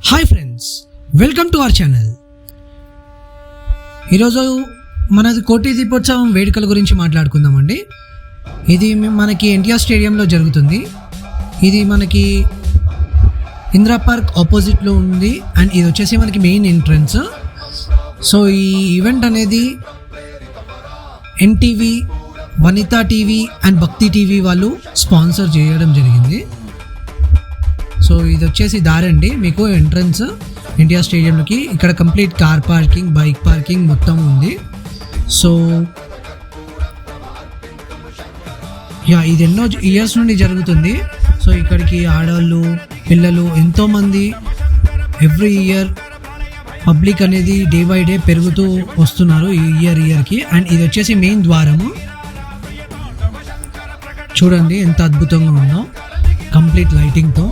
Hi friends, welcome to our channel. ఈరోజు మనది కోటి దీపోత్సవం వేడుకల గురించి మాట్లాడుకుందామండి. ఇది మనకి ఎన్టీఆర్ స్టేడియంలో జరుగుతుంది. ఇది మనకి ఇందిరా పార్క్ ఆపోజిట్లో ఉంది అండ్ ఇది వచ్చేసి మనకి మెయిన్ ఎంట్రన్స్. సో ఈ ఈవెంట్ అనేది ఎన్టీవీ, వనితా టీవీ అండ్ భక్తి టీవీ వాళ్ళు స్పాన్సర్ చేయడం జరిగింది. సో ఇది వచ్చేసి దారండి మీకు ఎంట్రన్స్ ఎన్టీఆర్ స్టేడియంలోకి. ఇక్కడ complete car parking, bike parking మొత్తం ఉంది. సో ఇది ఎన్నో ఇయర్స్ నుండి జరుగుతుంది. సో ఇక్కడికి ఆడవాళ్ళు, పిల్లలు ఎంతోమంది ఎవ్రీ ఇయర్ పబ్లిక్ అనేది డే బై డే పెరుగుతూ వస్తున్నారు ఈ ఇయర్కి. అండ్ ఇది వచ్చేసి మెయిన్ ద్వారము. చూడండి ఎంత అద్భుతంగా ఉందో, కంప్లీట్ లైటింగ్తో.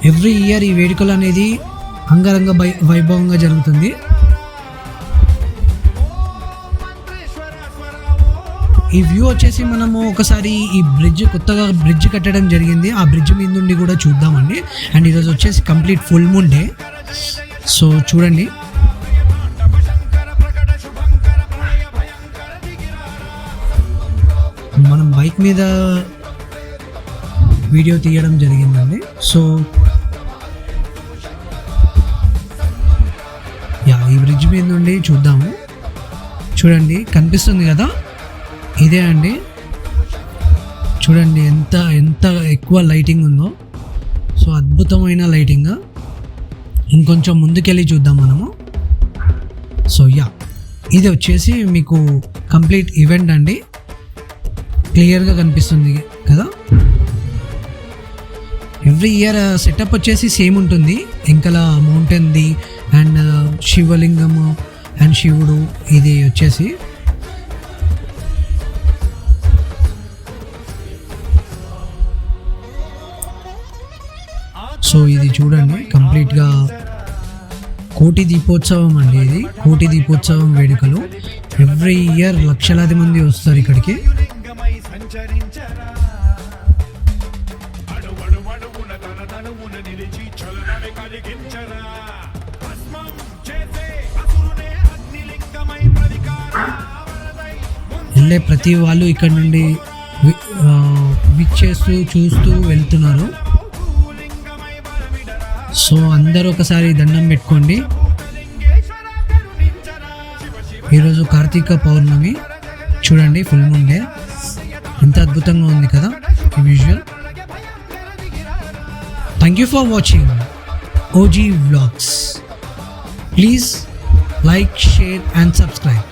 ఎవ్రీ ఇయర్ ఈ వేడుకలు అనేది అంగరంగ వైభవంగా జరుగుతుంది. ఈ వ్యూ వచ్చేసి మనము ఒకసారి ఈ కొత్తగా బ్రిడ్జ్ కట్టడం జరిగింది, ఆ బ్రిడ్జ్ మీద నుండి కూడా చూద్దామండి. అండ్ ఈరోజు వచ్చేసి complete full moon day. So చూడండి, మనం బైక్ మీద వీడియో తీయడం జరిగిందండి. సో ఈ బ్రిడ్జ్ మీద నుండి చూద్దాము. చూడండి కనిపిస్తుంది కదా, ఇదే అండి. చూడండి ఎంత ఎక్కువ లైటింగ్ ఉందో. సో అద్భుతమైన లైటింగ్. ఇంకొంచెం ముందుకెళ్ళి చూద్దాం మనము. సో ఇది వచ్చేసి మీకు కంప్లీట్ ఈవెంట్ అండి. క్లియర్గా కనిపిస్తుంది కదా. ఎవ్రీ ఇయర్ సెటప్ వచ్చేసి సేమ్ ఉంటుంది. వెంకల మౌంటైన్ది అండ్ శివలింగము అండ్ శివుడు ఇది వచ్చేసి. సో ఇది చూడండి కంప్లీట్గా కోటి దీపోత్సవం అండి. ఇది కోటి దీపోత్సవం వేడుకలు. ఎవ్రీ ఇయర్ లక్షలాది మంది వస్తారు ఇక్కడికి. వెళ్ళే ప్రతి వాళ్ళు ఇక్కడ నుండి విచ్చేస్తూ చూస్తూ వెళ్తున్నారు. సో అందరూ ఒకసారి దండం పెట్టుకోండి. ఈరోజు కార్తీక పౌర్ణమి. చూడండి ఫుల్ మూన్ డే. ఎంత అద్భుతంగా ఉంది కదా ఈ visual. Thank you for watching OG Vlogs. Please like, share and subscribe.